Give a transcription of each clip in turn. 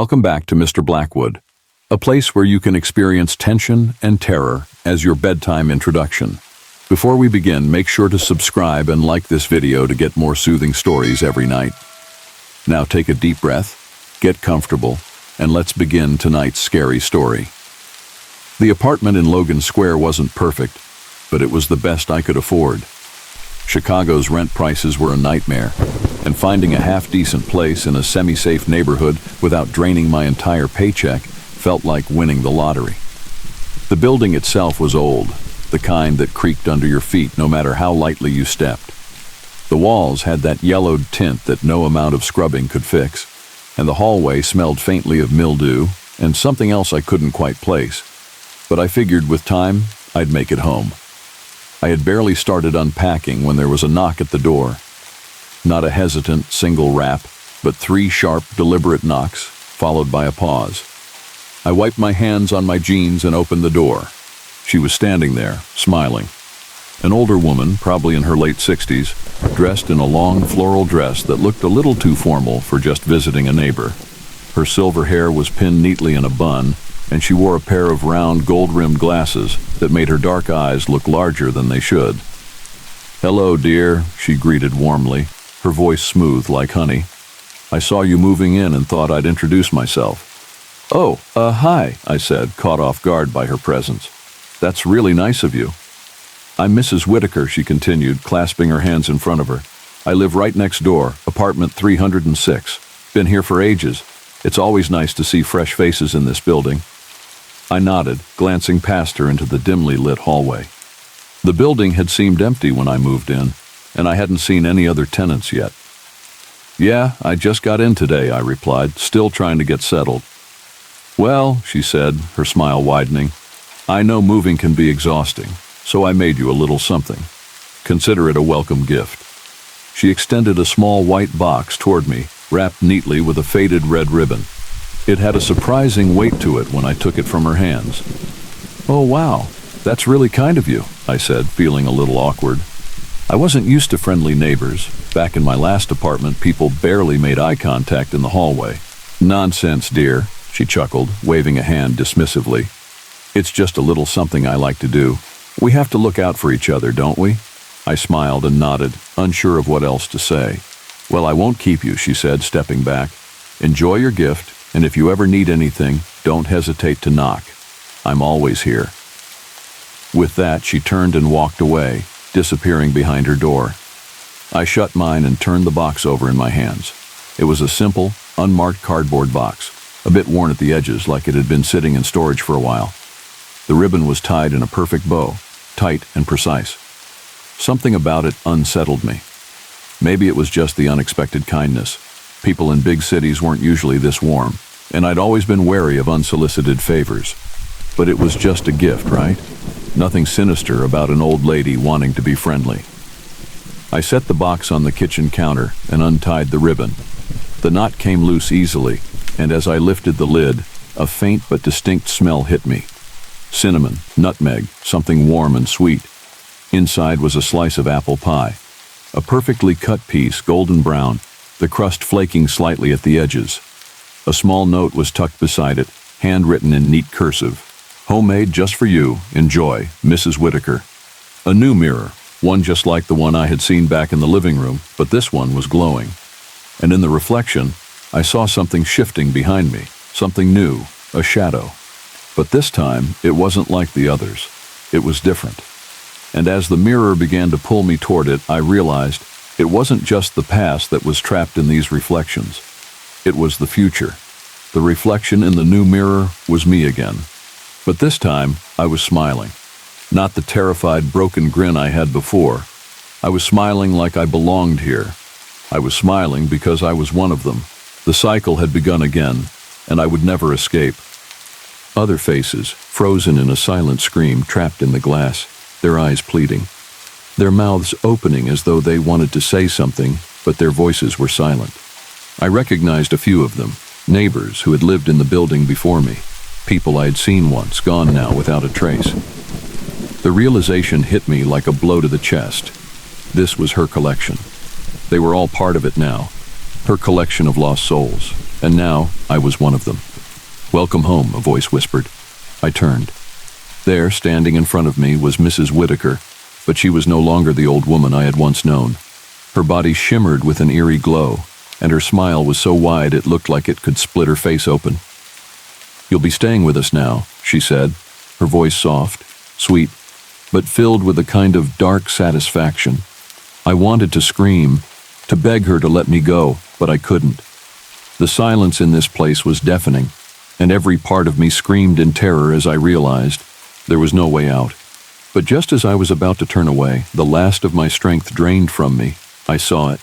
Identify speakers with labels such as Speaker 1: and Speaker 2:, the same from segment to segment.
Speaker 1: Welcome back to Mr. Blackwood, a place where you can experience tension and terror as your bedtime introduction. Before we begin, make sure to subscribe and like this video to get more soothing stories every night. Now take a deep breath, get comfortable, and let's begin tonight's scary story. The apartment in Logan Square wasn't perfect, but it was the best I could afford. Chicago's rent prices were a nightmare, and finding a half-decent place in a semi-safe neighborhood without draining my entire paycheck felt like winning the lottery. The building itself was old, the kind that creaked under your feet no matter how lightly you stepped. The walls had that yellowed tint that no amount of scrubbing could fix, and the hallway smelled faintly of mildew and something else I couldn't quite place. But I figured with time, I'd make it home. I had barely started unpacking when there was a knock at the door. Not a hesitant single rap, but 3 sharp, deliberate knocks, followed by a pause. I wiped my hands on my jeans and opened the door. She was standing there, smiling. An older woman, probably in her late 60s, dressed in a long floral dress that looked a little too formal for just visiting a neighbor. Her silver hair was pinned neatly in a bun, and she wore a pair of round gold-rimmed glasses that made her dark eyes look larger than they should. "Hello, dear," she greeted warmly, her voice smooth like honey. "I saw you moving in and thought I'd introduce myself." "Oh, hi," I said, caught off guard by her presence. "That's really nice of you." "I'm Mrs. Whitaker," she continued, clasping her hands in front of her. "I live right next door, apartment 306. Been here for ages. It's always nice to see fresh faces in this building." I nodded, glancing past her into the dimly lit hallway. The building had seemed empty when I moved in, and I hadn't seen any other tenants yet. "Yeah, I just got in today," I replied, still trying to get settled. "Well," she said, her smile widening, "I know moving can be exhausting, so I made you a little something. Consider it a welcome gift." She extended a small white box toward me, wrapped neatly with a faded red ribbon. It had a surprising weight to it when I took it from her hands. "Oh, wow, that's really kind of you," I said, feeling a little awkward. I wasn't used to friendly neighbors. Back in my last apartment, people barely made eye contact in the hallway. "Nonsense, dear," she chuckled, waving a hand dismissively. "It's just a little something I like to do. We have to look out for each other, don't we?" I smiled and nodded, unsure of what else to say. "Well, I won't keep you," she said, stepping back. "Enjoy your gift, and if you ever need anything, don't hesitate to knock. I'm always here." With that, she turned and walked away, disappearing behind her door. I shut mine and turned the box over in my hands. It was a simple, unmarked cardboard box, a bit worn at the edges like it had been sitting in storage for a while. The ribbon was tied in a perfect bow, tight and precise. Something about it unsettled me. Maybe it was just the unexpected kindness. People in big cities weren't usually this warm, and I'd always been wary of unsolicited favors. But it was just a gift, right? Nothing sinister about an old lady wanting to be friendly. I set the box on the kitchen counter and untied the ribbon. The knot came loose easily, and as I lifted the lid, a faint but distinct smell hit me. Cinnamon, nutmeg, something warm and sweet. Inside was a slice of apple pie. A perfectly cut piece, golden brown, the crust flaking slightly at the edges. A small note was tucked beside it, handwritten in neat cursive. "Homemade just for you. Enjoy, Mrs. Whitaker." A new mirror, one just like the one I had seen back in the living room, but this one was glowing. And in the reflection, I saw something shifting behind me, something new, a shadow. But this time, it wasn't like the others. It was different. And as the mirror began to pull me toward it, I realized it wasn't just the past that was trapped in these reflections. It was the future. The reflection in the new mirror was me again. But this time, I was smiling. Not the terrified, broken grin I had before. I was smiling like I belonged here. I was smiling because I was one of them. The cycle had begun again, and I would never escape. Other faces, frozen in a silent scream, trapped in the glass, their eyes pleading. Their mouths opening as though they wanted to say something, but their voices were silent. I recognized a few of them, neighbors who had lived in the building before me, people I had seen once, gone now without a trace. The realization hit me like a blow to the chest. This was her collection. They were all part of it now, her collection of lost souls. And now I was one of them. "Welcome home," a voice whispered. I turned. There, standing in front of me, was Mrs. Whitaker, but she was no longer the old woman I had once known. Her body shimmered with an eerie glow, and her smile was so wide it looked like it could split her face open. "You'll be staying with us now," she said, her voice soft, sweet, but filled with a kind of dark satisfaction. I wanted to scream, to beg her to let me go, but I couldn't. The silence in this place was deafening, and every part of me screamed in terror as I realized there was no way out. But just as I was about to turn away, the last of my strength drained from me. I saw it.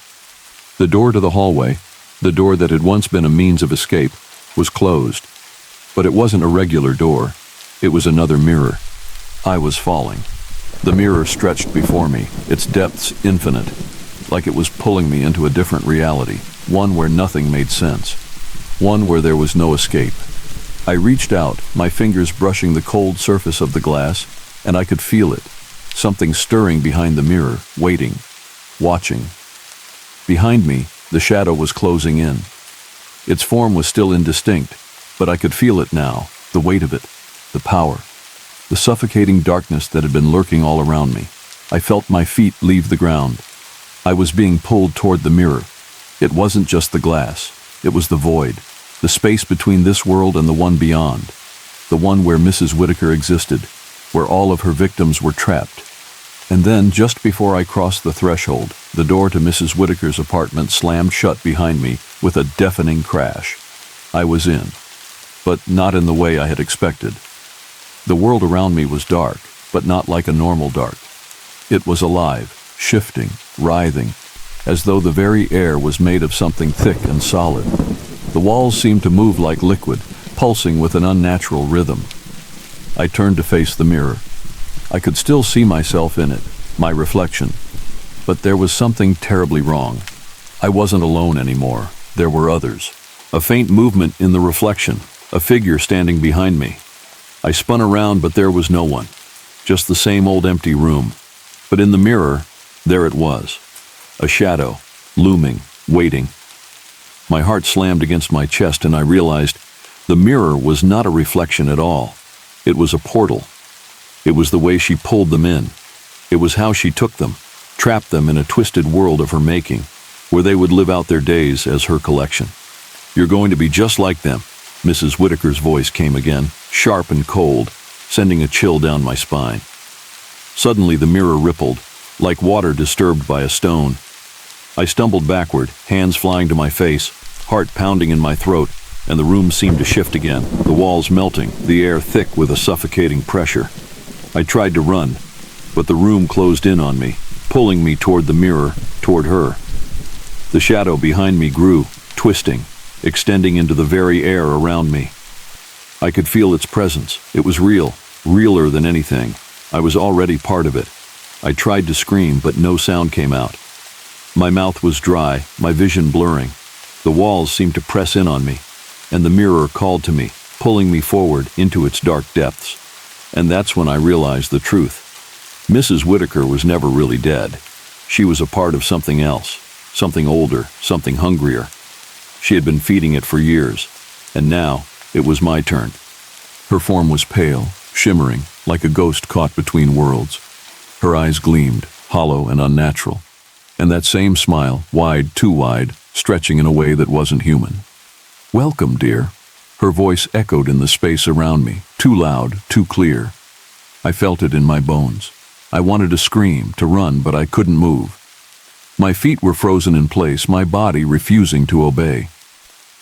Speaker 1: The door to the hallway, the door that had once been a means of escape, was closed. But it wasn't a regular door. It was another mirror. I was falling. The mirror stretched before me, its depths infinite, like it was pulling me into a different reality, one where nothing made sense, one where there was no escape. I reached out, my fingers brushing the cold surface of the glass, and I could feel it, something stirring behind the mirror, waiting, watching. Behind me, the shadow was closing in. Its form was still indistinct, but I could feel it now, the weight of it, the power, the suffocating darkness that had been lurking all around me. I felt my feet leave the ground. I was being pulled toward the mirror. It wasn't just the glass. It was the void, the space between this world and the one beyond, the one where Mrs. Whitaker existed, where all of her victims were trapped. And then, just before I crossed the threshold, the door to Mrs. Whitaker's apartment slammed shut behind me with a deafening crash. I was in, but not in the way I had expected. The world around me was dark, but not like a normal dark. It was alive, shifting, writhing, as though the very air was made of something thick and solid. The walls seemed to move like liquid, pulsing with an unnatural rhythm. I turned to face the mirror. I could still see myself in it, my reflection. But there was something terribly wrong. I wasn't alone anymore. There were others. A faint movement in the reflection, a figure standing behind me. I spun around, but there was no one. Just the same old empty room. But in the mirror, there it was. A shadow, looming, waiting. My heart slammed against my chest, and I realized the mirror was not a reflection at all. It was a portal. It was the way she pulled them in. It was how she took them, trapped them in a twisted world of her making, where they would live out their days as her collection. "You're going to be just like them," Mrs. Whitaker's voice came again, sharp and cold, sending a chill down my spine. Suddenly the mirror rippled, like water disturbed by a stone. I stumbled backward, hands flying to my face, heart pounding in my throat, and the room seemed to shift again, the walls melting, the air thick with a suffocating pressure. I tried to run, but the room closed in on me, pulling me toward the mirror, toward her. The shadow behind me grew, twisting, extending into the very air around me. I could feel its presence. It was real, realer than anything. I was already part of it. I tried to scream, but no sound came out. My mouth was dry, my vision blurring. The walls seemed to press in on me, and the mirror called to me, pulling me forward into its dark depths. And that's when I realized the truth. Mrs. Whitaker was never really dead. She was a part of something else, something older, something hungrier. She had been feeding it for years, and now it was my turn. Her form was pale, shimmering, like a ghost caught between worlds. Her eyes gleamed, hollow and unnatural, and that same smile, wide, too wide, stretching in a way that wasn't human. "Welcome, dear." Her voice echoed in the space around me, too loud, too clear. I felt it in my bones. I wanted to scream, to run, but I couldn't move. My feet were frozen in place, my body refusing to obey.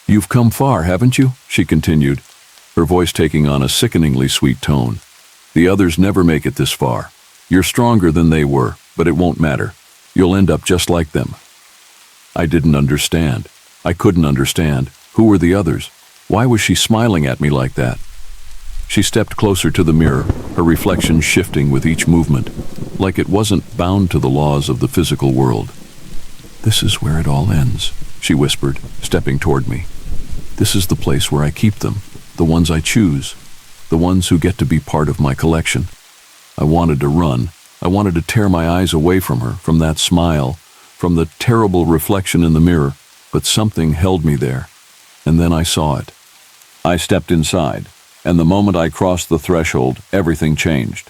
Speaker 1: "You've come far, haven't you?" she continued, her voice taking on a sickeningly sweet tone. "The others never make it this far. You're stronger than they were, but it won't matter. You'll end up just like them." I didn't understand. I couldn't understand. Who were the others? Why was she smiling at me like that? She stepped closer to the mirror, her reflection shifting with each movement, like it wasn't bound to the laws of the physical world. "This is where it all ends," she whispered, stepping toward me. "This is the place where I keep them, the ones I choose, the ones who get to be part of my collection." I wanted to run. I wanted to tear my eyes away from her, from that smile, from the terrible reflection in the mirror, but something held me there. and then I saw it. I stepped inside, and the moment I crossed the threshold, everything changed.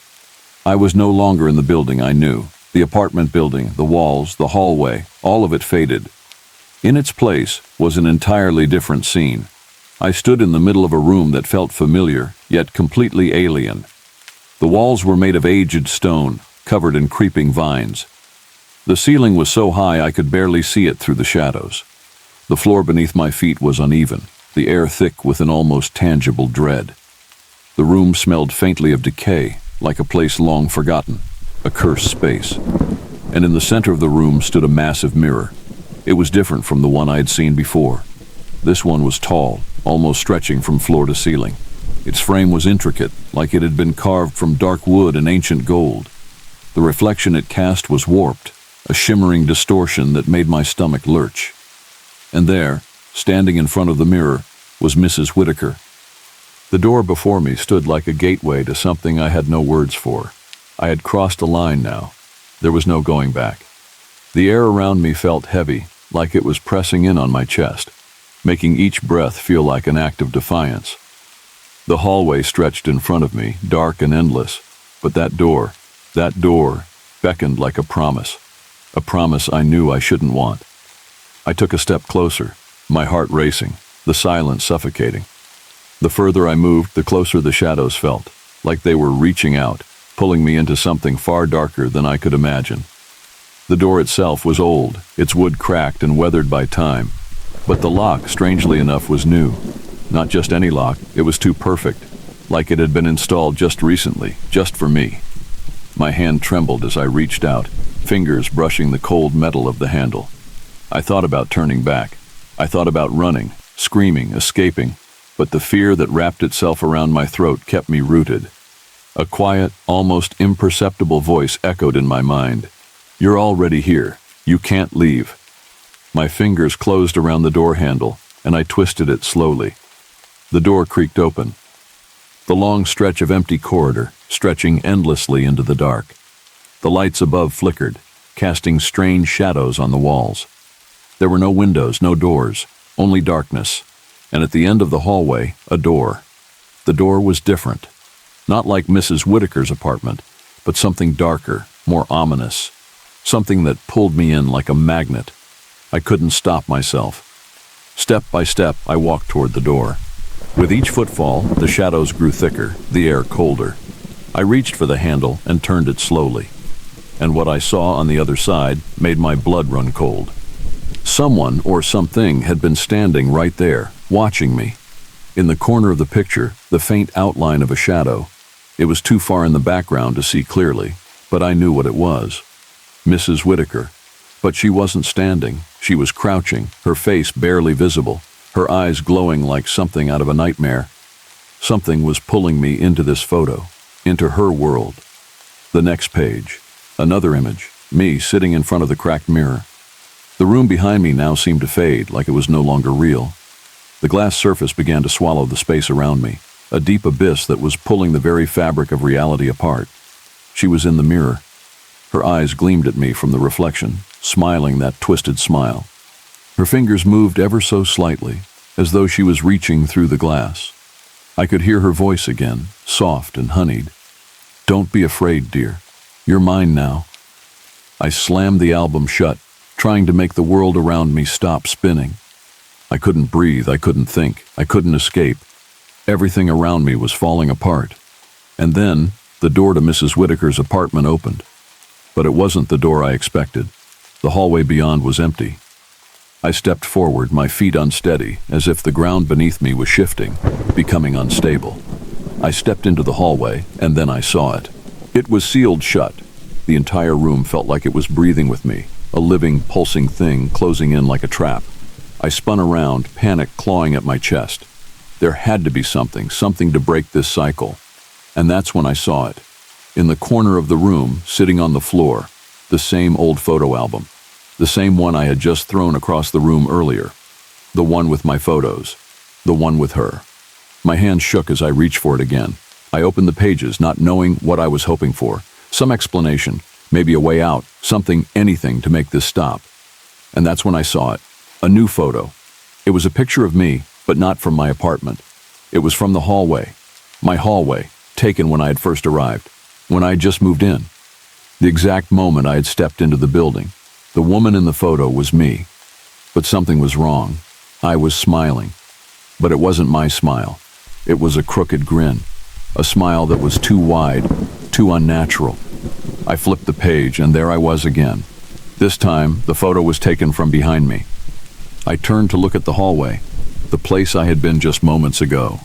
Speaker 1: I was no longer in the building I knew. The apartment building, the walls, the hallway, all of it faded. In its place was an entirely different scene. I stood in the middle of a room that felt familiar, yet completely alien. The walls were made of aged stone, covered in creeping vines. The ceiling was so high I could barely see it through the shadows. The floor beneath my feet was uneven, the air thick with an almost tangible dread. The room smelled faintly of decay, like a place long forgotten, a cursed space. And in the center of the room stood a massive mirror. It was different from the one I had seen before. This one was tall, almost stretching from floor to ceiling. Its frame was intricate, like it had been carved from dark wood and ancient gold. The reflection it cast was warped, a shimmering distortion that made my stomach lurch. And there, standing in front of the mirror, was Mrs. Whitaker. The door before me stood like a gateway to something I had no words for. I had crossed a line now. There was no going back. The air around me felt heavy, like it was pressing in on my chest, making each breath feel like an act of defiance. The hallway stretched in front of me, dark and endless, but that door beckoned like a promise I knew I shouldn't want. I took a step closer, my heart racing, the silence suffocating. The further I moved, the closer the shadows felt, like they were reaching out, pulling me into something far darker than I could imagine. The door itself was old, its wood cracked and weathered by time, but the lock, strangely enough, was new. Not just any lock, it was too perfect, like it had been installed just recently, just for me. My hand trembled as I reached out, fingers brushing the cold metal of the handle. I thought about turning back. I thought about running, screaming, escaping, but the fear that wrapped itself around my throat kept me rooted. A quiet, almost imperceptible voice echoed in my mind. "You're already here. You can't leave." My fingers closed around the door handle, and I twisted it slowly. The door creaked open. The long stretch of empty corridor, stretching endlessly into the dark. The lights above flickered, casting strange shadows on the walls. There were no windows, no doors, only darkness, and at the end of the hallway, a door. The door was different. Not like Mrs. Whitaker's apartment, but something darker, more ominous. Something that pulled me in like a magnet. I couldn't stop myself. Step by step, I walked toward the door. With each footfall, the shadows grew thicker, the air colder. I reached for the handle and turned it slowly. And what I saw on the other side made my blood run cold. Someone or something had been standing right there, watching me. In the corner of the picture, the faint outline of a shadow. It was too far in the background to see clearly, but I knew what it was. Mrs. Whitaker. But she wasn't standing. She was crouching, her face barely visible, her eyes glowing like something out of a nightmare. Something was pulling me into this photo, into her world. The next page, another image, me sitting in front of the cracked mirror. The room behind me now seemed to fade, like it was no longer real. The glass surface began to swallow the space around me, a deep abyss that was pulling the very fabric of reality apart. She was in the mirror. Her eyes gleamed at me from the reflection, smiling that twisted smile. Her fingers moved ever so slightly, as though she was reaching through the glass. I could hear her voice again, soft and honeyed. "Don't be afraid, dear. You're mine now." I slammed the album shut, trying to make the world around me stop spinning. I couldn't breathe, I couldn't think, I couldn't escape. Everything around me was falling apart. And then, the door to Mrs. Whitaker's apartment opened. But it wasn't the door I expected. The hallway beyond was empty. I stepped forward, my feet unsteady, as if the ground beneath me was shifting, becoming unstable. I stepped into the hallway, and then I saw it. It was sealed shut. The entire room felt like it was breathing with me, a living, pulsing thing closing in like a trap. I spun around, panic clawing at my chest. There had to be something to break this cycle. And that's when I saw it. In the corner of the room, sitting on the floor, the same old photo album. The same one I had just thrown across the room earlier. The one with my photos. The one with her. My hand shook as I reached for it again. I opened the pages, not knowing what I was hoping for. Some explanation, maybe a way out, something, anything to make this stop. And that's when I saw it. A new photo. It was a picture of me, but not from my apartment. It was from the hallway. My hallway, taken when I had first arrived, when I had just moved in. The exact moment I had stepped into the building. The woman in the photo was me. But something was wrong. I was smiling. But it wasn't my smile. It was a crooked grin. A smile that was too wide, too unnatural. I flipped the page, and there I was again. This time, the photo was taken from behind me. I turned to look at the hallway, the place I had been just moments ago.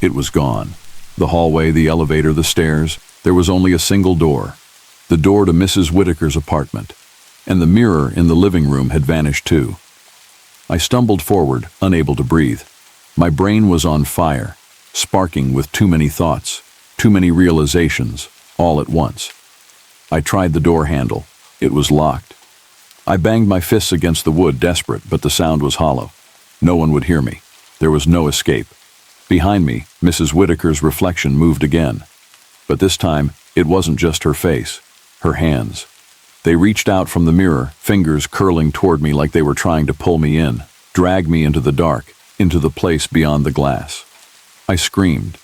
Speaker 1: It was gone. The hallway, the elevator, the stairs, there was only a single door. The door to Mrs. Whitaker's apartment. And the mirror in the living room had vanished too. I stumbled forward, unable to breathe. My brain was on fire, sparking with too many thoughts, too many realizations, all at once. I tried the door handle. It was locked. I banged my fists against the wood, desperate, but the sound was hollow. No one would hear me. There was no escape. Behind me, Mrs. Whitaker's reflection moved again. But this time, it wasn't just her face, her hands. They reached out from the mirror, fingers curling toward me like they were trying to pull me in, drag me into the dark, into the place beyond the glass. I screamed.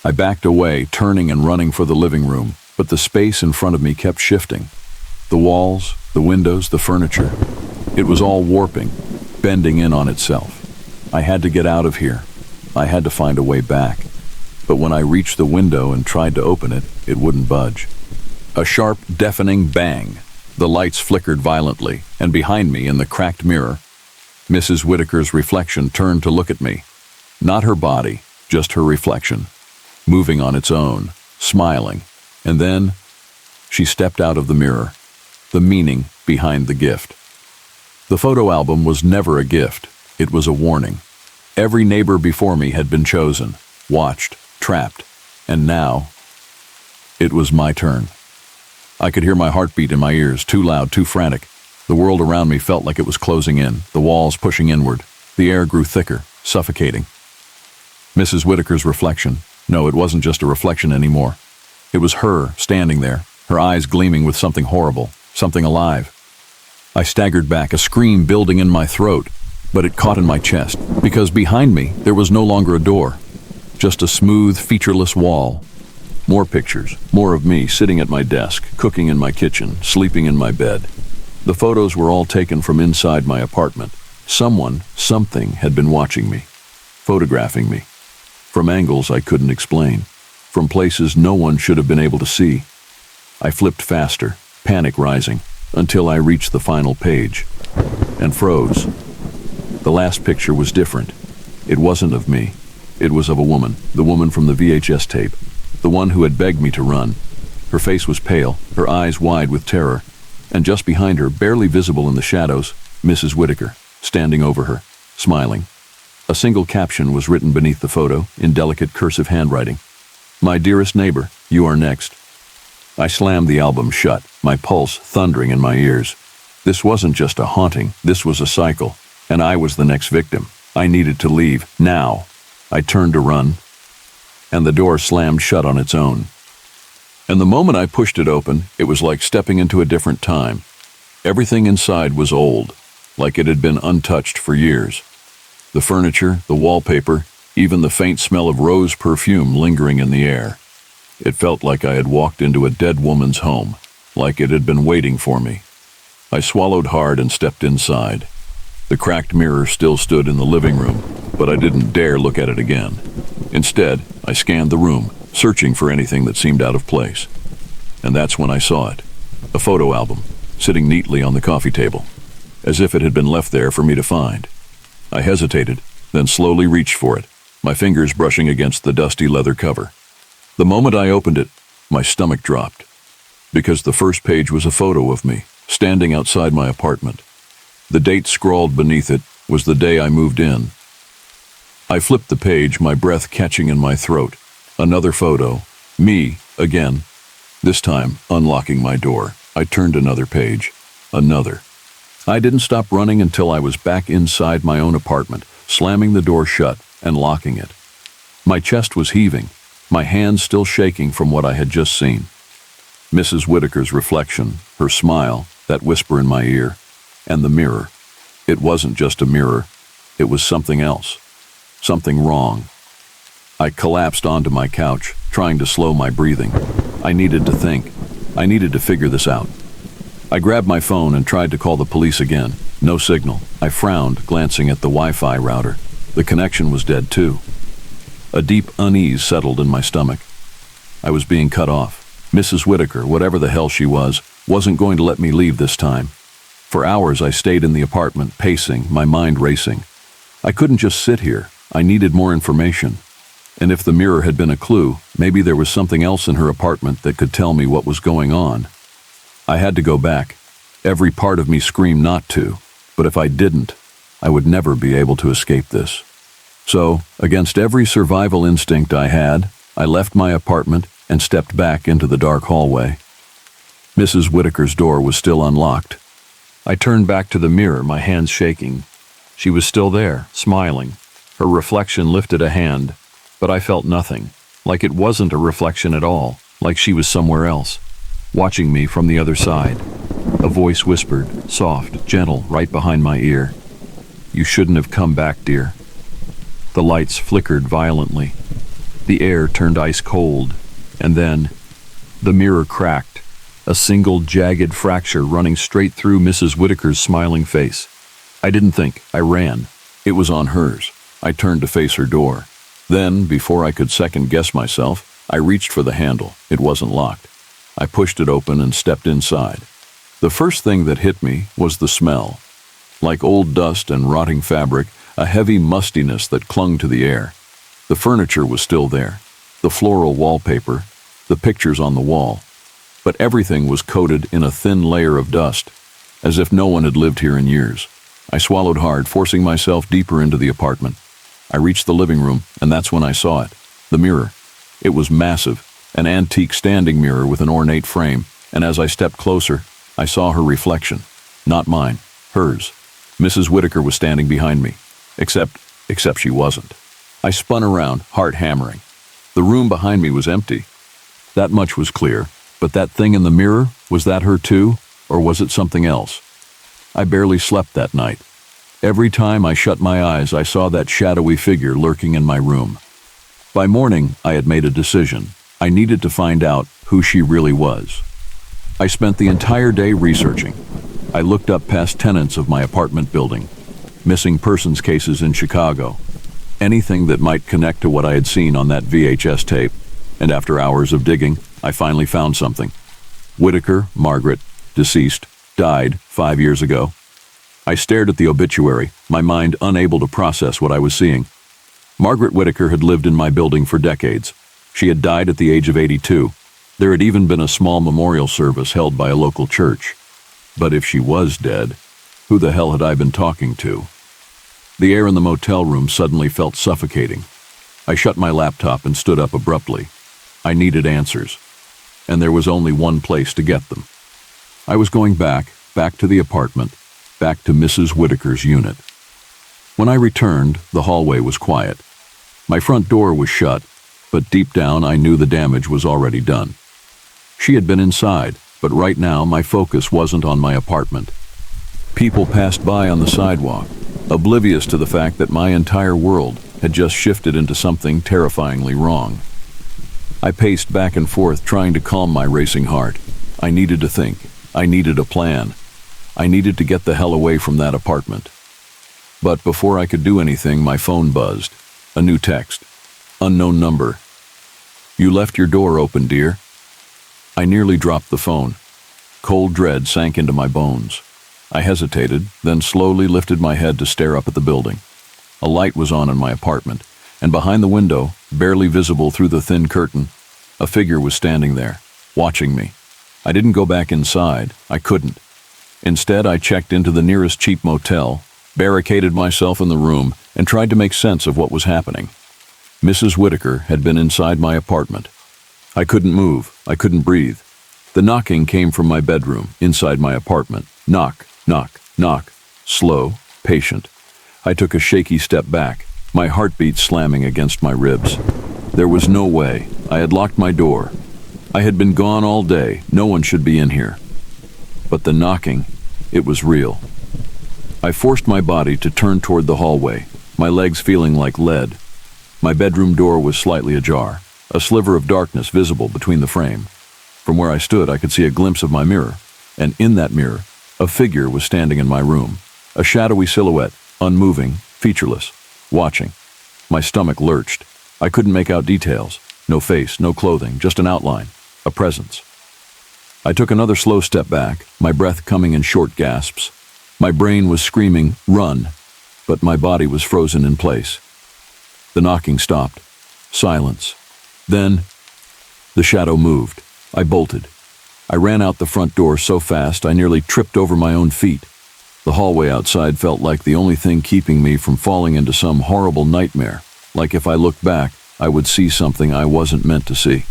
Speaker 1: I backed away, turning and running for the living room, but the space in front of me kept shifting. The walls, the windows, the furniture. It was all warping, bending in on itself. I had to get out of here. I had to find a way back. But when I reached the window and tried to open it, it wouldn't budge. A sharp, deafening bang. The lights flickered violently, and behind me, in the cracked mirror, Mrs. Whitaker's reflection turned to look at me. Not her body, just her reflection, moving on its own, smiling. And then, she stepped out of the mirror. The meaning behind the gift. The photo album was never a gift. It was a warning. Every neighbor before me had been chosen, watched, trapped, and now, it was my turn. I could hear my heartbeat in my ears, too loud, too frantic. The world around me felt like it was closing in, the walls pushing inward. The air grew thicker, suffocating. Mrs. Whitaker's reflection. No, it wasn't just a reflection anymore. It was her, standing there, her eyes gleaming with something horrible, something alive. I staggered back, a scream building in my throat, but it caught in my chest, because behind me there was no longer a door, just a smooth, featureless wall. More pictures, more of me sitting at my desk, cooking in my kitchen, sleeping in my bed. The photos were all taken from inside my apartment. Someone, something had been watching me, photographing me, from angles I couldn't explain, from places no one should have been able to see. I flipped faster, panic rising, until I reached the final page, and froze. The last picture was different. It wasn't of me. It was of a woman, the woman from the VHS tape, the one who had begged me to run. Her face was pale, her eyes wide with terror, and just behind her, barely visible in the shadows, Mrs. Whitaker, standing over her, smiling. A single caption was written beneath the photo, in delicate cursive handwriting. "My dearest neighbor, you are next." I slammed the album shut, my pulse thundering in my ears. This wasn't just a haunting, this was a cycle, and I was the next victim. I needed to leave, now. I turned to run, and the door slammed shut on its own. And the moment I pushed it open, it was like stepping into a different time. Everything inside was old, like it had been untouched for years. The furniture, the wallpaper, even the faint smell of rose perfume lingering in the air. It felt like I had walked into a dead woman's home, like it had been waiting for me. I swallowed hard and stepped inside. The cracked mirror still stood in the living room, but I didn't dare look at it again. Instead, I scanned the room, searching for anything that seemed out of place. And that's when I saw it. A photo album, sitting neatly on the coffee table, as if it had been left there for me to find. I hesitated, then slowly reached for it, my fingers brushing against the dusty leather cover. The moment I opened it, my stomach dropped, because the first page was a photo of me, standing outside my apartment. The date scrawled beneath it was the day I moved in. I flipped the page, my breath catching in my throat. Another photo, me, again. This time, unlocking my door, I turned another page, another. I didn't stop running until I was back inside my own apartment, slamming the door shut and locking it. My chest was heaving, my hands still shaking from what I had just seen. Mrs. Whitaker's reflection, her smile, that whisper in my ear, and the mirror. It wasn't just a mirror, it was something else. something wrong. I collapsed onto my couch, trying to slow my breathing. I needed to think. I needed to figure this out. I grabbed my phone and tried to call the police again. No signal. I frowned, glancing at the Wi-Fi router. The connection was dead too. A deep unease settled in my stomach. I was being cut off. Mrs. Whitaker, whatever the hell she was, wasn't going to let me leave this time. For hours I stayed in the apartment, pacing, my mind racing. I couldn't just sit here. I needed more information. And if the mirror had been a clue, maybe there was something else in her apartment that could tell me what was going on. I had to go back. Every part of me screamed not to, but if I didn't, I would never be able to escape this. So, against every survival instinct I had, I left my apartment and stepped back into the dark hallway. Mrs. Whitaker's door was still unlocked. I turned back to the mirror, my hands shaking. She was still there, smiling. Her reflection lifted a hand, but I felt nothing, like it wasn't a reflection at all, like she was somewhere else, watching me from the other side. A voice whispered, soft, gentle, right behind my ear. "You shouldn't have come back, dear." The lights flickered violently. The air turned ice cold, and then the mirror cracked, a single jagged fracture running straight through Mrs. Whitaker's smiling face. I didn't think, I ran. It was on hers. I turned to face her door. Then, before I could second-guess myself, I reached for the handle. It wasn't locked. I pushed it open and stepped inside. The first thing that hit me was the smell. Like old dust and rotting fabric, a heavy mustiness that clung to the air. The furniture was still there, the floral wallpaper, the pictures on the wall. But everything was coated in a thin layer of dust, as if no one had lived here in years. I swallowed hard, forcing myself deeper into the apartment. I reached the living room, and that's when I saw it. The mirror. It was massive, an antique standing mirror with an ornate frame, and as I stepped closer, I saw her reflection. Not mine, hers. Mrs. Whitaker was standing behind me. Except she wasn't. I spun around, heart hammering. The room behind me was empty. That much was clear, but that thing in the mirror, was that her too, or was it something else? I barely slept that night. Every time I shut my eyes, I saw that shadowy figure lurking in my room. By morning, I had made a decision. I needed to find out who she really was. I spent the entire day researching. I looked up past tenants of my apartment building, missing persons cases in Chicago, anything that might connect to what I had seen on that VHS tape, and after hours of digging, I finally found something. Whitaker, Margaret, deceased, died 5 years ago. I stared at the obituary, my mind unable to process what I was seeing. Margaret Whitaker had lived in my building for decades. She had died at the age of 82. There had even been a small memorial service held by a local church. But if she was dead, who the hell had I been talking to? The air in the motel room suddenly felt suffocating. I shut my laptop and stood up abruptly. I needed answers, and there was only one place to get them. I was going back to the apartment, back to Mrs. Whitaker's unit. When I returned, the hallway was quiet. My front door was shut, but deep down I knew the damage was already done. She had been inside, but right now my focus wasn't on my apartment. People passed by on the sidewalk, oblivious to the fact that my entire world had just shifted into something terrifyingly wrong. I paced back and forth, trying to calm my racing heart. I needed to think. I needed a plan. I needed to get the hell away from that apartment. But before I could do anything, my phone buzzed. A new text. Unknown number. "You left your door open, dear." I nearly dropped the phone. Cold dread sank into my bones. I hesitated, then slowly lifted my head to stare up at the building. A light was on in my apartment, and behind the window, barely visible through the thin curtain, a figure was standing there, watching me. I didn't go back inside. I couldn't. Instead, I checked into the nearest cheap motel, barricaded myself in the room, and tried to make sense of what was happening. Mrs. Whitaker had been inside my apartment. I couldn't move. I couldn't breathe. The knocking came from my bedroom, inside my apartment. Knock, knock, knock. Slow, patient. I took a shaky step back, my heartbeat slamming against my ribs. There was no way. I had locked my door. I had been gone all day. No one should be in here. But the knocking, it was real. I forced my body to turn toward the hallway, my legs feeling like lead. My bedroom door was slightly ajar, a sliver of darkness visible between the frame. From where I stood, I could see a glimpse of my mirror, and in that mirror, a figure was standing in my room, a shadowy silhouette, unmoving, featureless, watching. My stomach lurched. I couldn't make out details. No face, no clothing, just an outline, a presence. I took another slow step back, my breath coming in short gasps. My brain was screaming, "Run!" but my body was frozen in place. The knocking stopped. Silence. Then, the shadow moved. I bolted. I ran out the front door so fast I nearly tripped over my own feet. The hallway outside felt like the only thing keeping me from falling into some horrible nightmare, like if I looked back, I would see something I wasn't meant to see.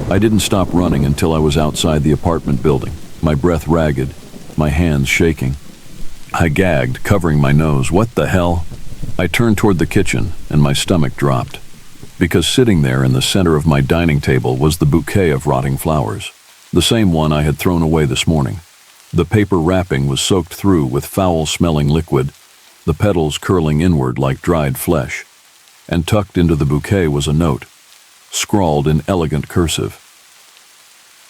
Speaker 1: I didn't stop running until I was outside the apartment building, my breath ragged, my hands shaking. I gagged, covering my nose. What the hell? I turned toward the kitchen, and my stomach dropped, because sitting there in the center of my dining table was the bouquet of rotting flowers, the same one I had thrown away this morning. The paper wrapping was soaked through with foul-smelling liquid, the petals curling inward like dried flesh, and tucked into the bouquet was a note, scrawled in elegant cursive.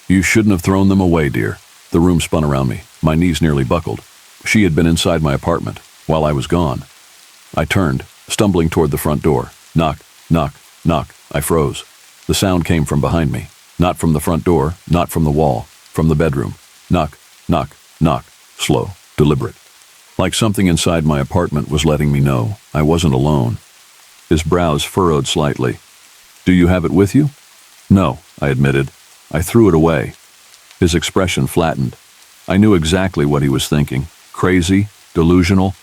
Speaker 1: "You shouldn't have thrown them away, dear." The room spun around me. My knees nearly buckled. She had been inside my apartment while I was gone. I turned, stumbling toward the front door. Knock, knock, knock. I froze. The sound came from behind me. Not from the front door, not from the wall, from the bedroom. Knock, knock, knock. Slow, deliberate. Like something inside my apartment was letting me know I wasn't alone. His brows furrowed slightly. "Do you have it with you?" "No," I admitted. I threw it away. His expression flattened. I knew exactly what he was thinking. Crazy, delusional.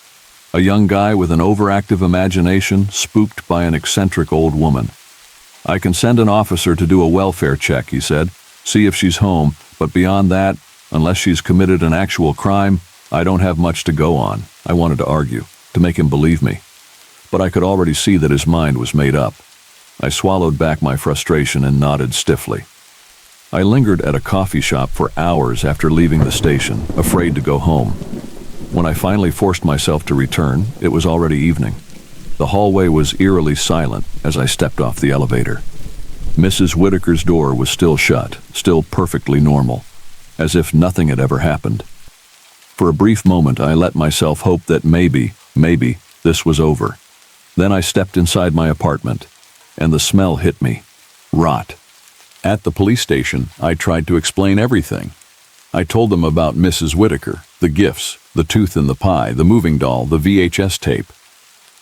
Speaker 1: A young guy with an overactive imagination, spooked by an eccentric old woman. "I can send an officer to do a welfare check," he said. "See if she's home, but beyond that, unless she's committed an actual crime, I don't have much to go on." I wanted to argue, to make him believe me. But I could already see that his mind was made up. I swallowed back my frustration and nodded stiffly. I lingered at a coffee shop for hours after leaving the station, afraid to go home. When I finally forced myself to return, it was already evening. The hallway was eerily silent as I stepped off the elevator. Mrs. Whitaker's door was still shut, still perfectly normal, as if nothing had ever happened. For a brief moment, I let myself hope that maybe, this was over. Then I stepped inside my apartment, and the smell hit me. Rot. At the police station, I tried to explain everything. I told them about Mrs. Whitaker, the gifts, the tooth in the pie, the moving doll, the VHS tape.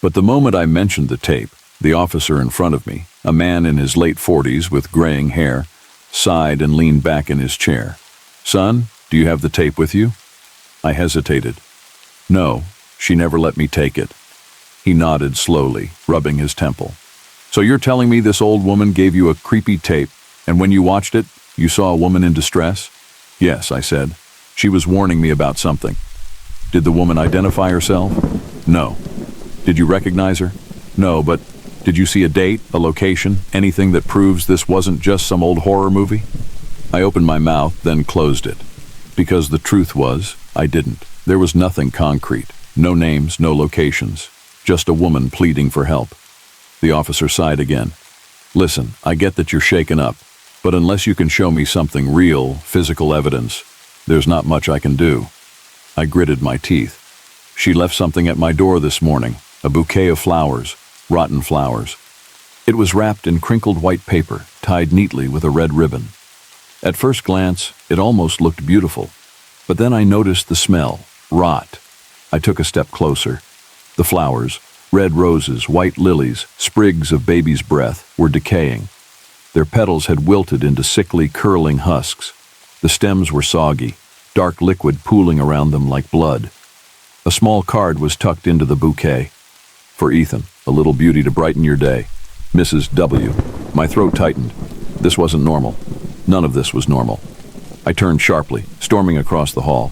Speaker 1: But the moment I mentioned the tape, the officer in front of me, a man in his late 40s with graying hair, sighed and leaned back in his chair. "Son, do you have the tape with you?" I hesitated. "No, she never let me take it." He nodded slowly, rubbing his temple. "So you're telling me this old woman gave you a creepy tape, and when you watched it, you saw a woman in distress?" "Yes," I said. "She was warning me about something." "Did the woman identify herself?" "No." "Did you recognize her?" "No, but did you see a date, a location, anything that proves this wasn't just some old horror movie?" I opened my mouth, then closed it. Because the truth was, I didn't. There was nothing concrete. No names, no locations. Just a woman pleading for help. The officer sighed again. "Listen, I get that you're shaken up, but unless you can show me something real, physical evidence, there's not much I can do." I gritted my teeth. "She left something at my door this morning, a bouquet of flowers, rotten flowers. It was wrapped in crinkled white paper, tied neatly with a red ribbon. At first glance, it almost looked beautiful, but then I noticed the smell, rot. I took a step closer. The flowers, red roses, white lilies, sprigs of baby's breath, were decaying. Their petals had wilted into sickly, curling husks. The stems were soggy, dark liquid pooling around them like blood. A small card was tucked into the bouquet. "For Ethan, a little beauty to brighten your day. Mrs. W." My throat tightened. This wasn't normal. None of this was normal. I turned sharply, storming across the hall.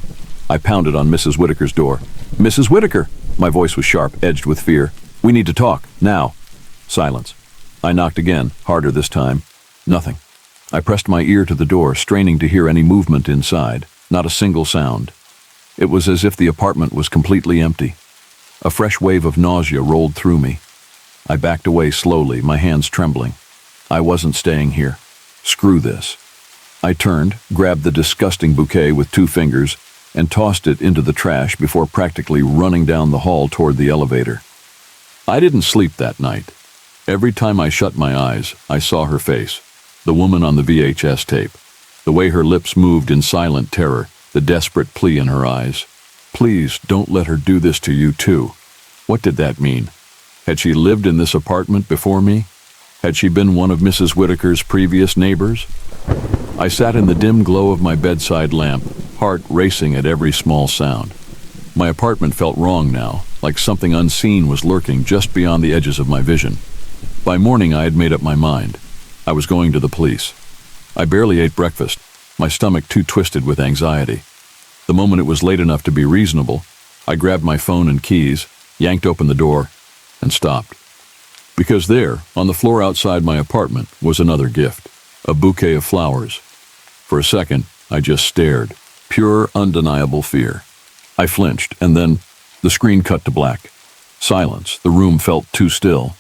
Speaker 1: I pounded on Mrs. Whitaker's door. "Mrs. Whitaker!" My voice was sharp, edged with fear. "We need to talk, now." Silence. I knocked again, harder this time. Nothing. I pressed my ear to the door, straining to hear any movement inside. Not a single sound. It was as if the apartment was completely empty. A fresh wave of nausea rolled through me. I backed away slowly, my hands trembling. I wasn't staying here. Screw this. I turned, grabbed the disgusting bouquet with 2 fingers, and tossed it into the trash before practically running down the hall toward the elevator. I didn't sleep that night. Every time I shut my eyes, I saw her face, the woman on the VHS tape, the way her lips moved in silent terror, the desperate plea in her eyes. Please, don't let her do this to you too. What did that mean? Had she lived in this apartment before me? Had she been one of Mrs. Whitaker's previous neighbors? I sat in the dim glow of my bedside lamp, heart racing at every small sound. My apartment felt wrong now, like something unseen was lurking just beyond the edges of my vision. By morning, I had made up my mind. I was going to the police. I barely ate breakfast, my stomach too twisted with anxiety. The moment it was late enough to be reasonable, I grabbed my phone and keys, yanked open the door, and stopped. Because there, on the floor outside my apartment, was another gift, a bouquet of flowers. For a second, I just stared, pure, undeniable fear. I flinched, and then the screen cut to black. Silence, the room felt too still.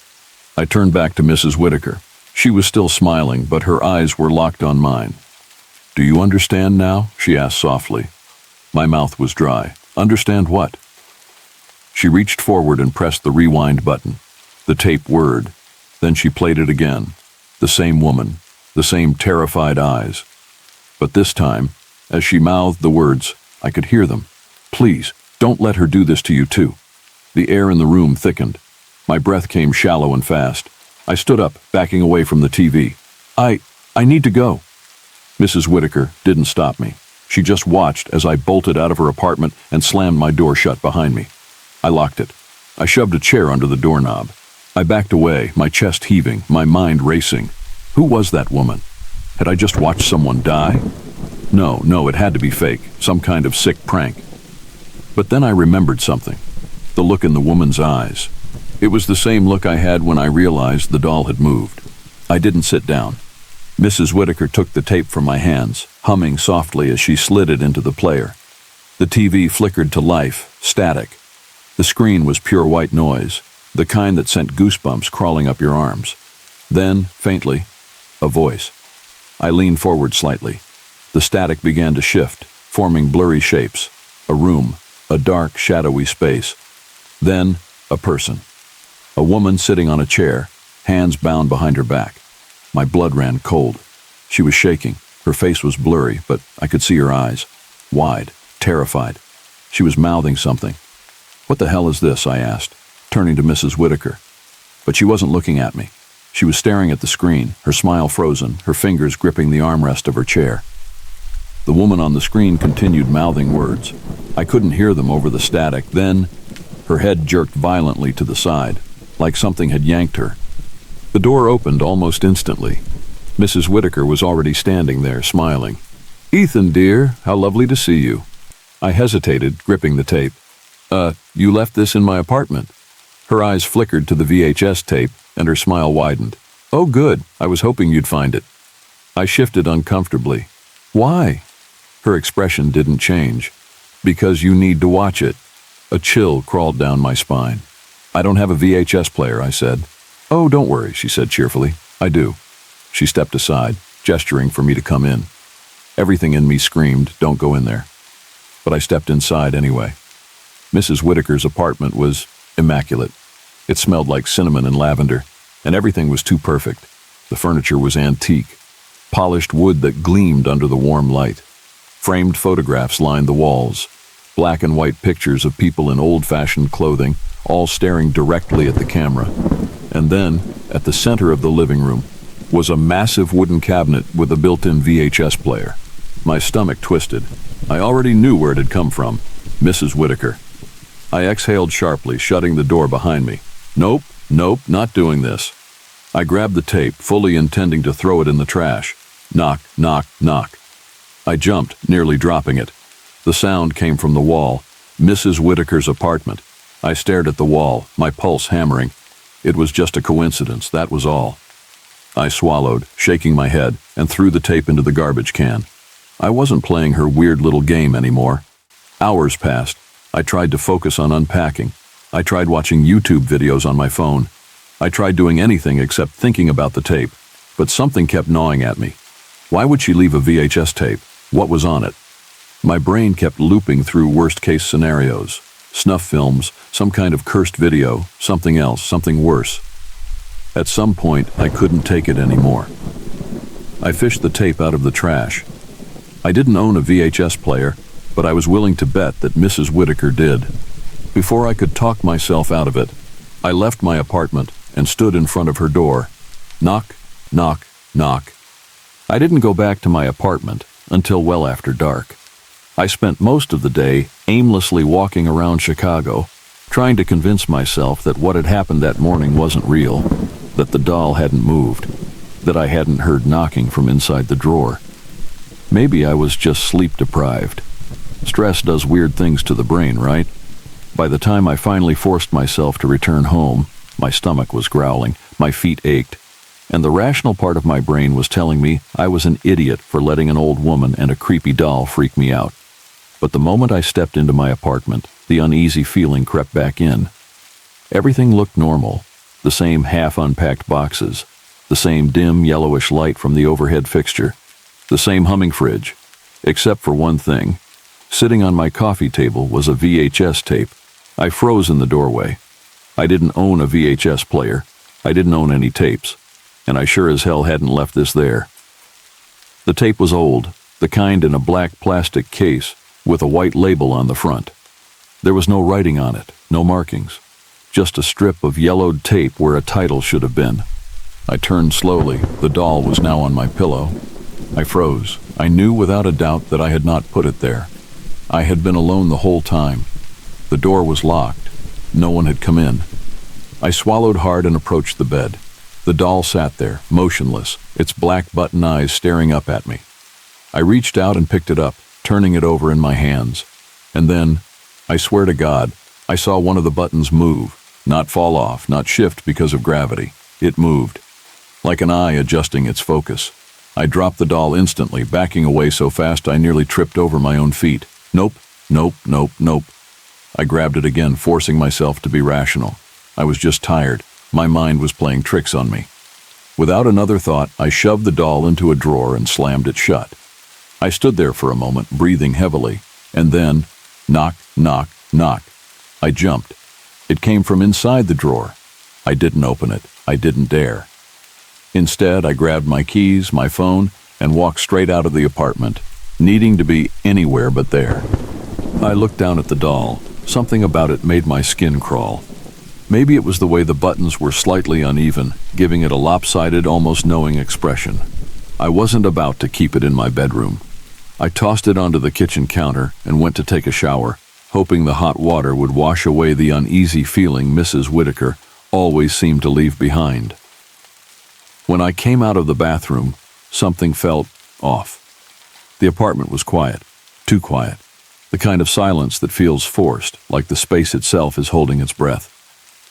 Speaker 1: I turned back to Mrs. Whitaker. She was still smiling, but her eyes were locked on mine. "Do you understand now?" she asked softly. My mouth was dry. Understand what? She reached forward and pressed the rewind button. The tape whirred. Then she played it again. The same woman, the same terrified eyes. But this time, as she mouthed the words, I could hear them. "Please, don't let her do this to you too." The air in the room thickened. My breath came shallow and fast. I stood up, backing away from the TV. I need to go." Mrs. Whitaker didn't stop me. She just watched as I bolted out of her apartment and slammed my door shut behind me. I locked it. I shoved a chair under the doorknob. I backed away, my chest heaving, my mind racing. Who was that woman? Had I just watched someone die? No, it had to be fake, some kind of sick prank. But then I remembered something. The look in the woman's eyes. It was the same look I had when I realized the doll had moved. I didn't sit down. Mrs. Whitaker took the tape from my hands, humming softly as she slid it into the player. The TV flickered to life, static. The screen was pure white noise, the kind that sent goosebumps crawling up your arms. Then, faintly, a voice. I leaned forward slightly. The static began to shift, forming blurry shapes. A room, a dark, shadowy space. Then, a person. A woman sitting on a chair, hands bound behind her back. My blood ran cold. She was shaking. Her face was blurry, but I could see her eyes. Wide, terrified. She was mouthing something. "What the hell is this?" I asked, turning to Mrs. Whitaker. But she wasn't looking at me. She was staring at the screen, her smile frozen, her fingers gripping the armrest of her chair. The woman on the screen continued mouthing words. I couldn't hear them over the static. Then, her head jerked violently to the side, like something had yanked her. The door opened almost instantly. Mrs. Whitaker was already standing there, smiling. "Ethan, dear, how lovely to see you." I hesitated, gripping the tape. You left this in my apartment." Her eyes flickered to the VHS tape, and her smile widened. "Oh, good. I was hoping you'd find it." I shifted uncomfortably. "Why?" Her expression didn't change. "Because you need to watch it." A chill crawled down my spine. "I don't have a VHS player," I said. "Oh, don't worry," she said cheerfully. "I do." She stepped aside, gesturing for me to come in. Everything in me screamed, "Don't go in there." But I stepped inside anyway. Mrs. Whitaker's apartment was immaculate. It smelled like cinnamon and lavender, and everything was too perfect. The furniture was antique, polished wood that gleamed under the warm light. Framed photographs lined the walls, black and white pictures of people in old-fashioned clothing, all staring directly at the camera. And then, at the center of the living room, was a massive wooden cabinet with a built-in VHS player. My stomach twisted. I already knew where it had come from. Mrs. Whitaker. I exhaled sharply, shutting the door behind me. Nope, not doing this. I grabbed the tape, fully intending to throw it in the trash. Knock, knock, knock. I jumped, nearly dropping it. The sound came from the wall, Mrs. Whitaker's apartment. I stared at the wall, my pulse hammering. It was just a coincidence, that was all. I swallowed, shaking my head, and threw the tape into the garbage can. I wasn't playing her weird little game anymore. Hours passed. I tried to focus on unpacking. I tried watching YouTube videos on my phone. I tried doing anything except thinking about the tape, but something kept gnawing at me. Why would she leave a VHS tape? What was on it? My brain kept looping through worst-case scenarios. Snuff films, some kind of cursed video, something else, something worse. At some point, I couldn't take it anymore. I fished the tape out of the trash. I didn't own a VHS player, but I was willing to bet that Mrs. Whitaker did. Before I could talk myself out of it, I left my apartment and stood in front of her door. Knock, knock, knock. I didn't go back to my apartment until well after dark. I spent most of the day aimlessly walking around Chicago, trying to convince myself that what had happened that morning wasn't real, that the doll hadn't moved, that I hadn't heard knocking from inside the drawer. Maybe I was just sleep-deprived. Stress does weird things to the brain, right? By the time I finally forced myself to return home, my stomach was growling, my feet ached, and the rational part of my brain was telling me I was an idiot for letting an old woman and a creepy doll freak me out. But the moment I stepped into my apartment, the uneasy feeling crept back in. Everything looked normal, the same half-unpacked boxes, the same dim yellowish light from the overhead fixture, the same humming fridge, except for one thing. Sitting on my coffee table was a VHS tape. I froze in the doorway. I didn't own a VHS player. I didn't own any tapes, and I sure as hell hadn't left this there. The tape was old, the kind in a black plastic case with a white label on the front. There was no writing on it, no markings, just a strip of yellowed tape where a title should have been. I turned slowly. The doll was now on my pillow. I froze. I knew without a doubt that I had not put it there. I had been alone the whole time. The door was locked. No one had come in. I swallowed hard and approached the bed. The doll sat there, motionless, its black button eyes staring up at me. I reached out and picked it up, turning it over in my hands. And then, I swear to God, I saw one of the buttons move, not fall off, not shift because of gravity. It moved, like an eye adjusting its focus. I dropped the doll instantly, backing away so fast I nearly tripped over my own feet. Nope, nope, nope, nope. I grabbed it again, forcing myself to be rational. I was just tired. My mind was playing tricks on me. Without another thought, I shoved the doll into a drawer and slammed it shut. I stood there for a moment, breathing heavily, and then, knock, knock, knock. I jumped. It came from inside the drawer. I didn't open it. I didn't dare. Instead, I grabbed my keys, my phone, and walked straight out of the apartment, needing to be anywhere but there. I looked down at the doll. Something about it made my skin crawl. Maybe it was the way the buttons were slightly uneven, giving it a lopsided, almost knowing expression. I wasn't about to keep it in my bedroom. I tossed it onto the kitchen counter and went to take a shower, hoping the hot water would wash away the uneasy feeling Mrs. Whitaker always seemed to leave behind. When I came out of the bathroom, something felt off. The apartment was quiet, too quiet, the kind of silence that feels forced, like the space itself is holding its breath.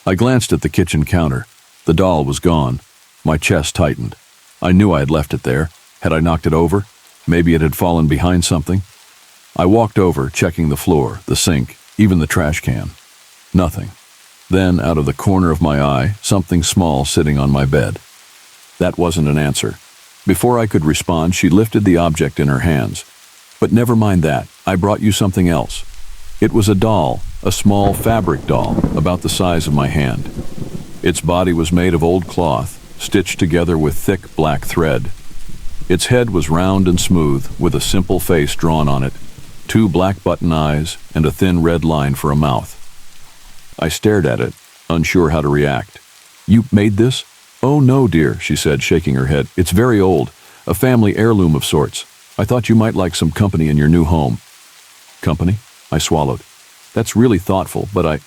Speaker 1: I glanced at the kitchen counter. The doll was gone. My chest tightened. I knew I had left it there. Had I knocked it over? Maybe it had fallen behind something. I walked over, checking the floor, the sink, even the trash can. Nothing. Then, out of the corner of my eye, something small sitting on my bed. That wasn't an answer. Before I could respond, she lifted the object in her hands. But never mind that. I brought you something else. It was a doll, a small fabric doll, about the size of my hand. Its body was made of old cloth, stitched together with thick black thread. Its head was round and smooth, with a simple face drawn on it, 2 black button eyes, and a thin red line for a mouth. I stared at it, unsure how to react. "You made this?" "Oh no, dear," she said, shaking her head. "It's very old, a family heirloom of sorts. I thought you might like some company in your new home." "Company?" I swallowed. "That's really thoughtful, but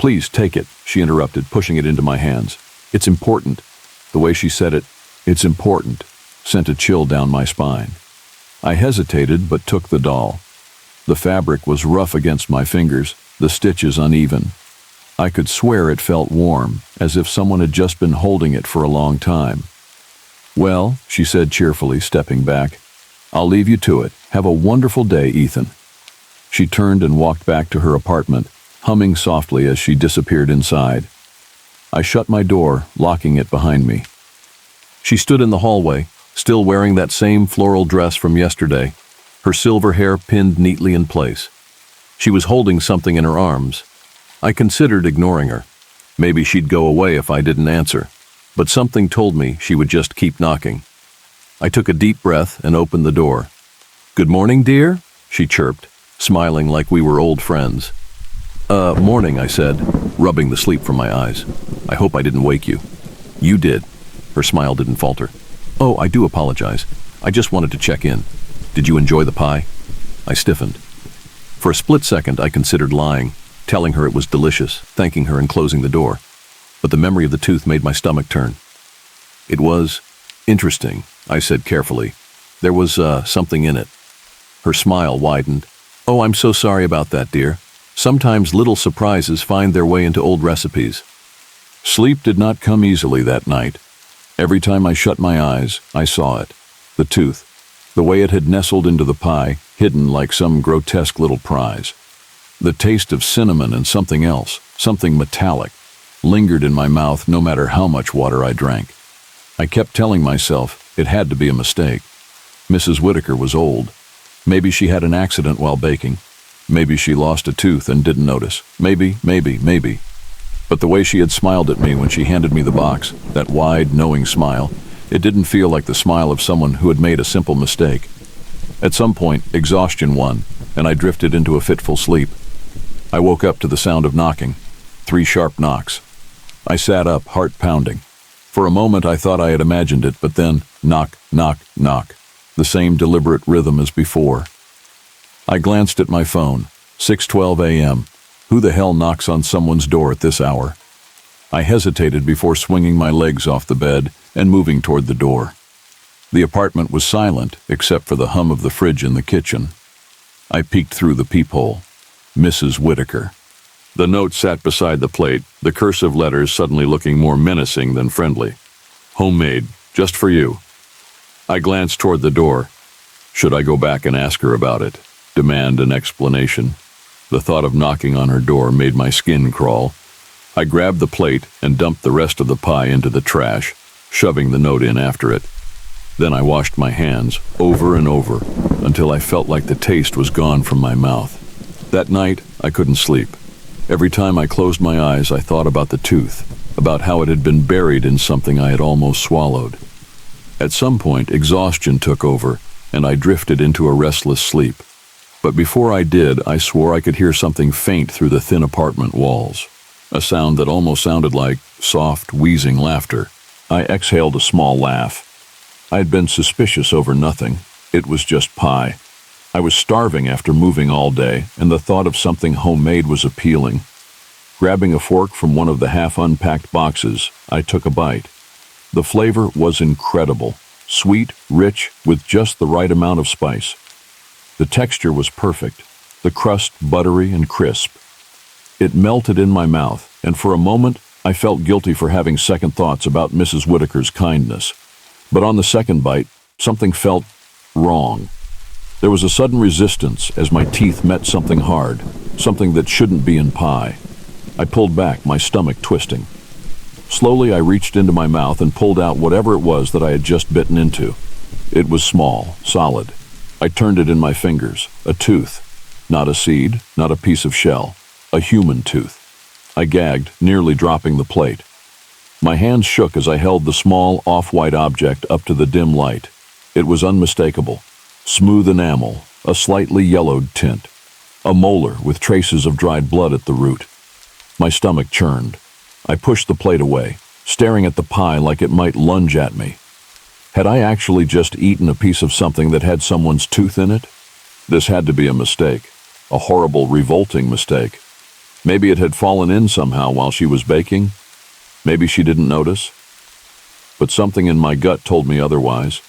Speaker 1: Please take it," she interrupted, pushing it into my hands. "It's important." The way she said it, "It's important," sent a chill down my spine. I hesitated, but took the doll. The fabric was rough against my fingers, the stitches uneven. I could swear it felt warm, as if someone had just been holding it for a long time. "Well," she said cheerfully, stepping back, "I'll leave you to it. Have a wonderful day, Ethan." She turned and walked back to her apartment, humming softly as she disappeared inside. I shut my door, locking it behind me. She stood in the hallway, still wearing that same floral dress from yesterday, her silver hair pinned neatly in place. She was holding something in her arms. I considered ignoring her. Maybe she'd go away if I didn't answer, but something told me she would just keep knocking. I took a deep breath and opened the door. "Good morning, dear," she chirped, smiling like we were old friends. Morning," I said, rubbing the sleep from my eyes. "I hope I didn't wake you." "You did." Her smile didn't falter. "Oh, I do apologize. I just wanted to check in. Did you enjoy the pie?" I stiffened. For a split second, I considered lying, telling her it was delicious, thanking her and closing the door. But the memory of the tooth made my stomach turn. "It was interesting," I said carefully. "There was something in it." Her smile widened. "Oh, I'm so sorry about that, dear. Sometimes little surprises find their way into old recipes." Sleep did not come easily that night. Every time I shut my eyes, I saw it. The tooth. The way it had nestled into the pie, hidden like some grotesque little prize. The taste of cinnamon and something else, something metallic, lingered in my mouth no matter how much water I drank. I kept telling myself it had to be a mistake. Mrs. Whitaker was old. Maybe she had an accident while baking. Maybe she lost a tooth and didn't notice. Maybe. But the way she had smiled at me when she handed me the box, that wide, knowing smile, it didn't feel like the smile of someone who had made a simple mistake. At some point, exhaustion won, and I drifted into a fitful sleep. I woke up to the sound of knocking. 3 sharp knocks. I sat up, heart pounding. For a moment I thought I had imagined it, but then, knock, knock, knock. The same deliberate rhythm as before. I glanced at my phone. 6:12 a.m. Who the hell knocks on someone's door at this hour? I hesitated before swinging my legs off the bed and moving toward the door. The apartment was silent, except for the hum of the fridge in the kitchen. I peeked through the peephole. Mrs. Whitaker. The note sat beside the plate, the cursive letters suddenly looking more menacing than friendly. "Homemade, just for you." I glanced toward the door. Should I go back and ask her about it? Demand an explanation? The thought of knocking on her door made my skin crawl. I grabbed the plate and dumped the rest of the pie into the trash, shoving the note in after it. Then I washed my hands over and over until I felt like the taste was gone from my mouth. That night, I couldn't sleep. Every time I closed my eyes, I thought about the tooth, about how it had been buried in something I had almost swallowed. At some point, exhaustion took over, and I drifted into a restless sleep. But before I did, I swore I could hear something faint through the thin apartment walls. A sound that almost sounded like soft, wheezing laughter. I exhaled a small laugh. I had been suspicious over nothing. It was just pie. I was starving after moving all day, and the thought of something homemade was appealing. Grabbing a fork from one of the half-unpacked boxes, I took a bite. The flavor was incredible. Sweet, rich, with just the right amount of spice. The texture was perfect, the crust buttery and crisp. It melted in my mouth, and for a moment, I felt guilty for having second thoughts about Mrs. Whitaker's kindness. But on the second bite, something felt wrong. There was a sudden resistance as my teeth met something hard, something that shouldn't be in pie. I pulled back, my stomach twisting. Slowly, I reached into my mouth and pulled out whatever it was that I had just bitten into. It was small, solid. I turned it in my fingers. A tooth. Not a seed, not a piece of shell. A human tooth. I gagged, nearly dropping the plate. My hands shook as I held the small, off-white object up to the dim light. It was unmistakable. Smooth enamel, a slightly yellowed tint. A molar with traces of dried blood at the root. My stomach churned. I pushed the plate away, staring at the pie like it might lunge at me. Had I actually just eaten a piece of something that had someone's tooth in it? This had to be a mistake. A horrible, revolting mistake. Maybe it had fallen in somehow while she was baking. Maybe she didn't notice. But something in my gut told me otherwise.